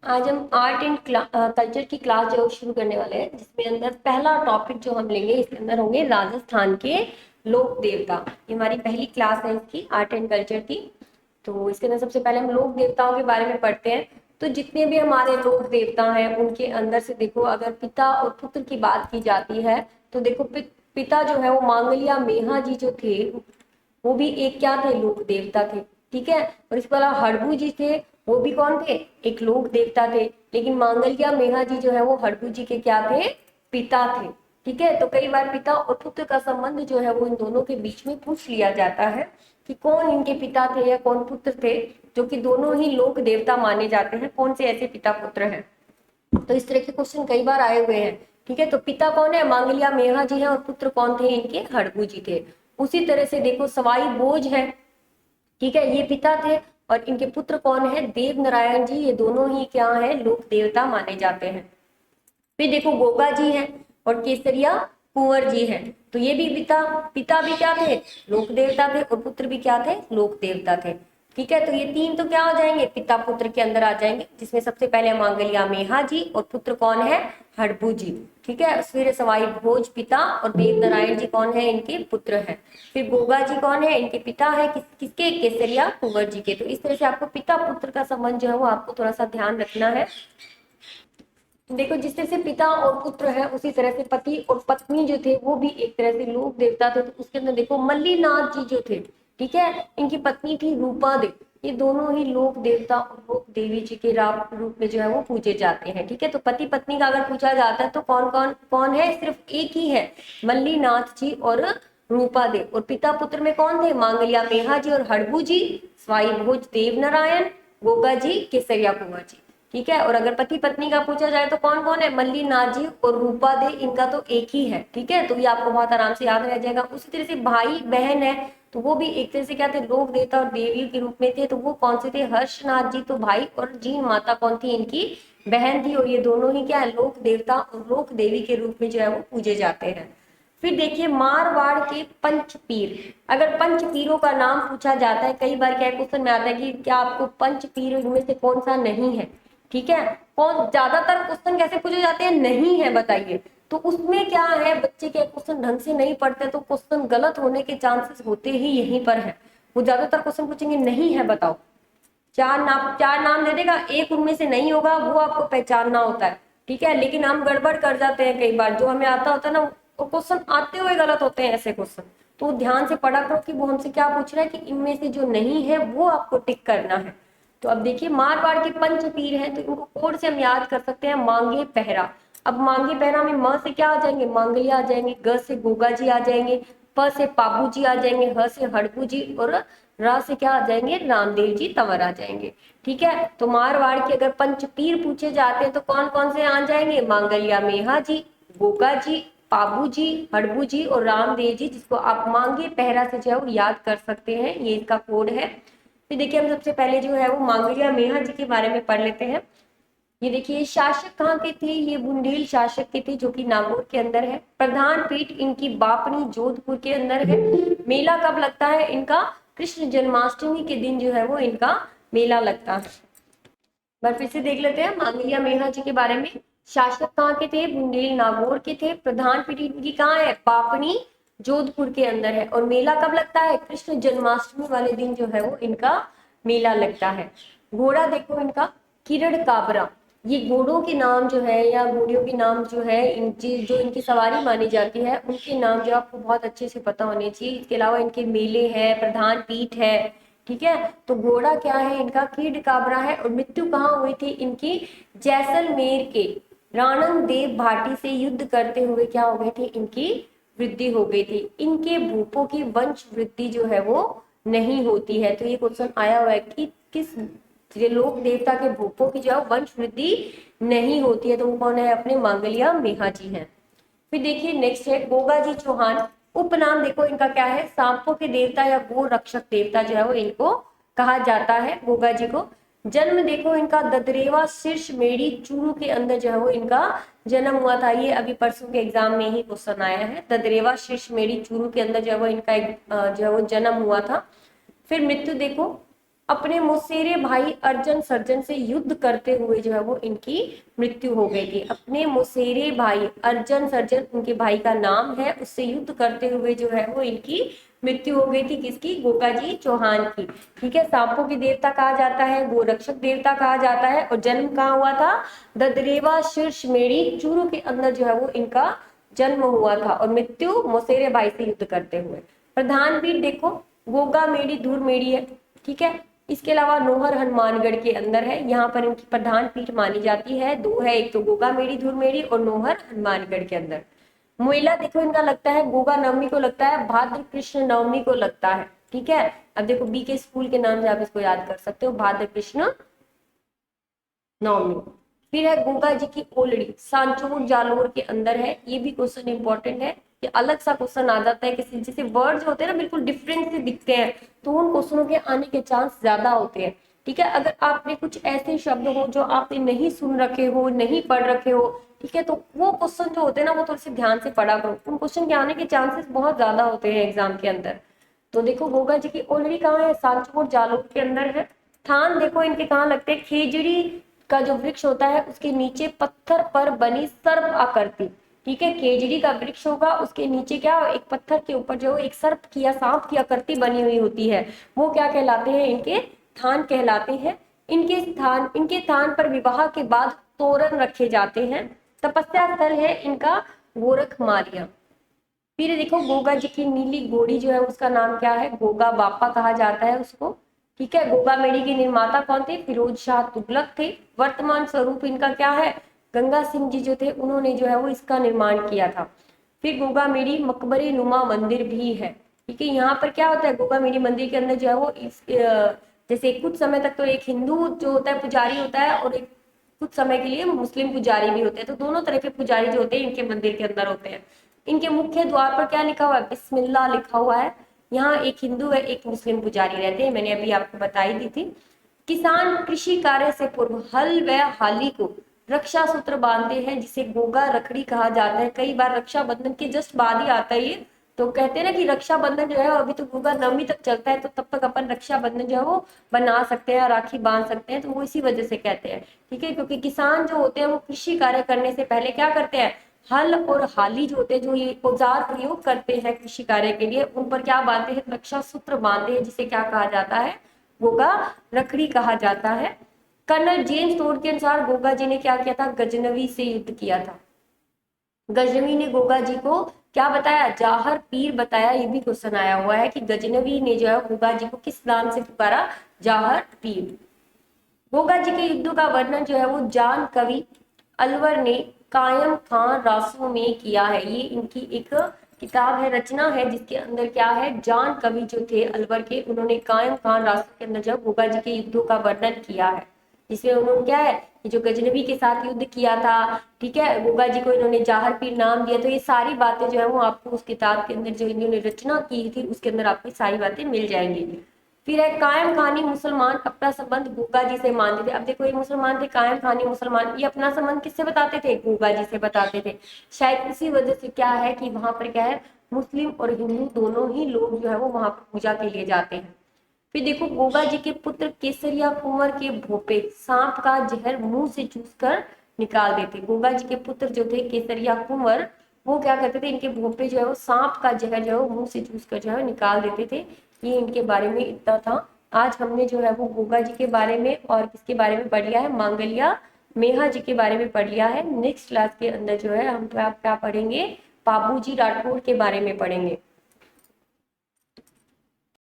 आज हम art and culture की क्लास जो शुरू करने वाले हैं, जिसमें अंदर पहला टॉपिक जो हम लेंगे इसके अंदर होंगे राजस्थान के लोक देवता। ये हमारी पहली क्लास है इसकी, आर्ट एंड कल्चर की। तो इसके अंदर सबसे पहले हम लोक देवताओं के बारे में पढ़ते हैं। तो जितने भी हमारे लोक देवता हैं उनके अंदर से देखो, अगर पिता और पुत्र की बात की जाती है तो देखो पिता जो है वो मांगलिया मेहा जी जो थे, वो भी एक क्या थे, लोक देवता थे। ठीक है। और इसके अलावा हड़बू जी थे, वो भी कौन थे, एक लोक देवता थे। लेकिन मांगलिया मेहा जी जो है वो हड़बू जी के क्या थे, पिता थे। ठीक है। तो कई बार पिता और पुत्र का संबंध जो है वो इन दोनों के बीच में पूछ लिया जाता है कि कौन इनके पिता थे या कौन पुत्र थे, जो कि दोनों ही लोक देवता माने जाते हैं। कौन से ऐसे पिता पुत्र हैं। तो इस तरह के क्वेश्चन कई बार आए हुए हैं। ठीक है। तो पिता कौन है, मांगलिया मेहा जी हैं, और पुत्र कौन थे इनके, हड़बू जी थे। उसी तरह से देखो सवाई बोझ है। ठीक है, ये पिता थे। और इनके पुत्र कौन है, देव नारायण जी। ये दोनों ही क्या है, लोक देवता माने जाते हैं। फिर देखो गोगा जी है और केसरिया कुंवर जी है। तो ये भी पिता पिता भी क्या थे, लोक देवता थे, और पुत्र भी क्या थे, लोक देवता थे। ठीक है। तो ये तीन तो क्या हो जाएंगे, पिता पुत्र के अंदर आ जाएंगे, जिसमें सबसे पहले मांगलिया मेहा जी और पुत्र कौन है, हड़बू जी। ठीक है। फिर सवाई भोज पिता और देव नारायण जी कौन है, इनके पुत्र है। फिर गोगा जी कौन है, इनके पिता है, किसके, केसरिया कुंवर जी के। तो इस तरह से आपको पिता पुत्र का संबंध जो है वो आपको थोड़ा सा ध्यान रखना है। देखो जिस तरह से पिता और पुत्र है, उसी तरह से पति और पत्नी जो थे वो भी एक तरह से लोक देवता थे। तो उसके अंदर देखो मल्लीनाथ जी जो थे, ठीक है, इनकी पत्नी थी रूपा देव। ये दोनों ही लोक देवता और लोक देवी जी के रूप में जो है वो पूजे जाते हैं। ठीक है। तो पति पत्नी का अगर पूछा जाता है तो कौन कौन कौन है, सिर्फ एक ही है, मल्लीनाथ जी और रूपा देव। और पिता पुत्र में कौन थे, मांगलिया मेहा जी और हड़बू जी, स्वाई भोज देव नारायण, गोगा जी, केसरिया कुंवर जी। ठीक है। और अगर पति पत्नी का पूछा जाए तो कौन कौन है, मल्लीनाथ जी और रूपा दे, इनका तो एक ही है। ठीक है। तो ये आपको बहुत आराम से याद रह जाएगा। उसी तरह से भाई बहन है, तो वो भी एक तरह से क्या थे, लोक देवता और देवी के रूप में थे। तो वो कौन से थे, हर्षनाथ जी तो भाई, और जी माता कौन थी, इनकी बहन थी। और ये दोनों ही क्या है, लोक देवता और लोक देवी के रूप में जो है वो पूजे जाते हैं। फिर देखिए मारवाड़ के पंचपीर। अगर पंचपीरों का नाम पूछा जाता है, कई बार क्या क्वेश्चन में आता है कि क्या आपको पंचपीर इनमें से कौन सा नहीं है। ठीक है। कौन ज्यादातर क्वेश्चन कैसे पूछे जाते हैं, नहीं है बताइए। तो उसमें क्या है, बच्चे के क्वेश्चन ढंग से नहीं पढ़ते तो क्वेश्चन गलत होने के चांसेस होते ही यहीं पर है। वो ज्यादातर क्वेश्चन पूछेंगे नहीं है बताओ, चार नाम दे देगा, एक उनमें से नहीं होगा, वो आपको पहचानना होता है। ठीक है। लेकिन हम गड़बड़ कर जाते हैं कई बार, जो हमें आता होता है ना, वो क्वेश्चन आते हुए गलत होते हैं ऐसे क्वेश्चन। तो ध्यान से पढ़ा करो कि वो हमसे क्या पूछ रहा है, कि इनमें से जो नहीं है वो आपको टिक करना है। तो अब देखिए मारवाड़ के पंचतीर हैं, तो इनको कोड से हम याद कर सकते हैं, मांगे पहरा। अब मांगे पहरा में म से क्या आ जाएंगे, मांगलिया आ जाएंगे, ग से गोगा जी आ जाएंगे, प से पाबू जी आ जाएंगे, ह से हड़कू जी, और रा से क्या आ जाएंगे, रामदेव जी तंवर आ जाएंगे। ठीक है। तो मारवाड़ के अगर पंचपीर पूछे जाते हैं तो कौन कौन से आ जाएंगे, मांगलिया मेहा जी, गोगा जी, पाबू जी, हड़बू जी और रामदेव जी, जिसको आप मांगे पहरा से जो है वो याद कर सकते हैं। ये इसका कोड है। फिर देखिए हम सबसे पहले जो है वो मांगलिया मेहा जी के बारे में पढ़ लेते हैं। ये देखिए शासक कहाँ के थे, ये बुंदेल शासक के थे, जो कि नागौर के अंदर है। प्रधान पीठ इनकी बापनी जोधपुर के अंदर है। मेला कब लगता है इनका, कृष्ण जन्माष्टमी के दिन जो है वो इनका मेला लगता है। बार फिर से देख लेते हैं मांगलिया मेहा जी के बारे में। शासक कहाँ के थे, बुंदेल नागौर के थे। प्रधान पीठ इनकी कहाँ है, पापनी जोधपुर के अंदर है। और मेला कब लगता है, कृष्ण जन्माष्टमी वाले दिन जो है वो इनका मेला लगता है। घोड़ा देखो इनका, किरण काबरा। ये घोड़ों के नाम जो है, या घोड़ियों के नाम जो है, जो इनकी सवारी मानी जाती है, उनके नाम जो आपको बहुत अच्छे से पता होने चाहिए। इसके अलावा इनके मेले हैं, प्रधान पीठ है। ठीक है। तो घोड़ा क्या है इनका, कीड काबरा है। और मृत्यु कहाँ हुई थी इनकी, जैसलमेर के राणन देव भाटी से युद्ध करते हुए क्या हो गई थी, इनकी वृद्धि हो गई थी। इनके भूपों की वंश वृद्धि जो है वो नहीं होती है। तो ये क्वेश्चन आया हुआ है कि किस, ये लोक देवता के भूपों की जो है वंश वृद्धि नहीं होती है। तो वो कौन है, अपने मांगलिया मेहा जी हैं। फिर देखिए नेक्स्ट है गोगा जी चौहान। उपनाम देखो इनका क्या है, सांपों के देवता या गो रक्षक देवता जो है वो इनको कहा जाता है, गोगा जी को। जन्म देखो इनका ददरेवा शीर्ष मेड़ी चूरू के अंदर जो है वो इनका जन्म हुआ था। ये अभी परसों के एग्जाम में ही क्वेश्चन आया है, ददरेवा शीर्ष मेड़ी चूरू के अंदर जो है वो इनका जो है वो जन्म हुआ था। फिर मृत्यु देखो अपने मौसेरे भाई अर्जन सर्जन से युद्ध करते हुए जो है वो इनकी मृत्यु हो गई थी। अपने मौसेरे भाई अर्जन सर्जन उनके भाई का नाम है, उससे युद्ध करते हुए जो है वो इनकी मृत्यु हो गई थी। किसकी? गोगाजी चौहान की। ठीक है, सांपों की देवता कहा जाता है, गोरक्षक देवता कहा जाता है। और जन्म कहाँ हुआ था? ददरेवा शीर्ष मेड़ी चूरू के अंदर जो है वो इनका जन्म हुआ था। और मृत्यु मौसेरे भाई से युद्ध करते हुए। प्रधान पीठ देखो, गोगा मेड़ी धूर मेड़ी है। ठीक है, इसके अलावा नोहर हनुमानगढ़ के अंदर है, यहाँ पर इनकी प्रधान पीठ मानी जाती है। दो है, एक तो गोगा मेड़ी धूर मेड़ी और नोहर हनुमानगढ़ के अंदर। मेला देखो इनका लगता है गोगा नवमी को लगता है, भाद्र कृष्ण नवमी को लगता है। ठीक है, अब देखो बी के स्कूल के नाम से आप इसको याद कर सकते हो, भाद्र कृष्ण नवमी। फिर है गोगा जी की ओलड़ी, सांचौर जालोर के अंदर है। ये भी क्वेश्चन इंपॉर्टेंट है, ये अलग सा क्वेश्चन आ जाता है किसी जैसे वर्ड जो होते हैं ना बिल्कुल डिफरेंट से दिखते हैं, तो उन क्वेश्चनों के आने के चांस ज्यादा होते हैं। ठीक है, अगर आपने कुछ ऐसे शब्द हो जो आपने नहीं सुन रखे हो, नहीं पढ़ रखे हो, ठीक है, तो वो क्वेश्चन जो होते हैं ना वो थोड़े से ध्यान से पढ़ा करो, उन क्वेश्चन के आने के चांसेस बहुत ज्यादा होते हैं एग्जाम के अंदर। तो देखो गोगा जी की ऑलरेडी कहाँ है? सांचौर जालोर के अंदर है। थान देखो इनके कहाँ लगते हैं? खेजड़ी का जो वृक्ष होता है उसके नीचे पत्थर पर बनी सर्प आकृति। ठीक है, खेजड़ी का वृक्ष होगा, उसके नीचे क्या, एक पत्थर के ऊपर जो एक सर्प की या सांप की आकृति बनी हुई होती है, वो क्या कहलाते हैं? इनके थान कहलाते हैं। इनके थान पर विवाह के बाद तोरण रखे जाते हैं। तपस्या स्थल है इनका गोरख मालिया। फिर देखो गोगा जी की नीली घोड़ी जो है उसका नाम क्या है? गोगा बापा कहा जाता है उसको। ठीक है, गोगा मेड़ी के निर्माता कौन थे? फिरोज शाह तुगलक थे। वर्तमान स्वरूप इनका क्या है? गंगा सिंह जी जो थे उन्होंने जो है वो इसका निर्माण किया था। फिर गोगा मेड़ी मकबरे नुमा मंदिर भी है। ठीक है, यहाँ पर क्या होता है? गोगा मेड़ी मंदिर के अंदर जो है वो जैसे कुछ समय तक तो एक हिंदू जो होता है पुजारी होता है, और एक कुछ समय के लिए मुस्लिम पुजारी भी होते हैं, तो दोनों तरह के पुजारी जो होते हैं इनके मंदिर के अंदर होते हैं। इनके मुख्य द्वार पर क्या लिखा हुआ है? बिस्मिल्लाह लिखा हुआ है। यहाँ एक हिंदू है, एक मुस्लिम पुजारी रहते हैं, मैंने अभी आपको बताई दी थी। किसान कृषि कार्य से पूर्व हल व हाली को रक्षा सूत्र बांधते हैं, जिसे गोगा रखड़ी कहा जाता है। कई बार रक्षाबंधन के जस्ट बाद ही आता है ये, तो कहते हैं ना कि रक्षाबंधन जो है अभी तो गोगा नवमी तक चलता है, तो तब तक अपन रक्षाबंधन जो है वो बना सकते हैं, राखी बांध सकते हैं, तो वो इसी वजह से कहते हैं। ठीक है, क्योंकि किसान जो होते हैं वो कृषि कार्य करने से पहले क्या करते हैं? हल और हाली जो होते हैं, जो ये औजार प्रयोग करते हैं कृषि कार्य के लिए, उन पर क्या बांधते हैं? रक्षा सूत्र बांधते हैं, जिसे क्या कहा जाता है? गोगा रखड़ी कहा जाता है। कर्नल जेम्स टोड के अनुसार गोगा जी ने क्या किया था? गजनवी से युद्ध किया था। गजनवी ने गोगा जी को क्या बताया? जाहर पीर बताया। ये भी क्वेश्चन आया हुआ है कि गजनवी ने जो है गोगा जी को किस नाम से पुकारा? जाहर पीर। गोगा जी के युद्ध का वर्णन जो है वो जान कवि अलवर ने कायम खान रासू में किया है। ये इनकी एक किताब है, रचना है, जिसके अंदर क्या है? जान कवि जो थे अलवर के, उन्होंने कायम खान रासू के अंदर जो गोगा जी के युद्धों का वर्णन किया है, जिसमें उन्होंने क्या है कि जो गजनवी के साथ युद्ध किया था, ठीक है, गोगा जी को इन्होंने जाहर पीर नाम दिया। तो ये सारी बातें जो है वो आपको उस किताब के अंदर जो इन्होंने रचना की थी उसके अंदर आपको सारी बातें मिल जाएंगी। फिर है कायम खानी मुसलमान अपना संबंध गोगा जी से मानते थे। अब देखो ये मुसलमान थे, कायम खानी मुसलमान, ये अपना संबंध किससे बताते थे? गोगा जी से बताते थे। शायद इसी वजह से क्या है कि वहां पर क्या है, मुस्लिम और हिंदू दोनों ही लोग जो है वो वहां पर पूजा के लिए जाते हैं। फिर देखो गोगा जी के पुत्र केसरिया कुंवर के भोपे सांप का जहर मुंह से चूस कर निकाल देते। गोगा जी के पुत्र जो थे केसरिया कुंवर, वो क्या करते थे? इनके भोपे जो है वो सांप का जहर जो है वो मुंह से चूस कर जो है निकाल देते थे। ये इनके बारे में इतना था। आज हमने जो है वो गोगा जी के बारे में और किसके बारे में पढ़ लिया है? मांगलिया मेहा जी के बारे में पढ़ लिया है। नेक्स्ट क्लास के अंदर जो है हम क्या पढ़ेंगे? बाबूजी राठौड़ के बारे में पढ़ेंगे।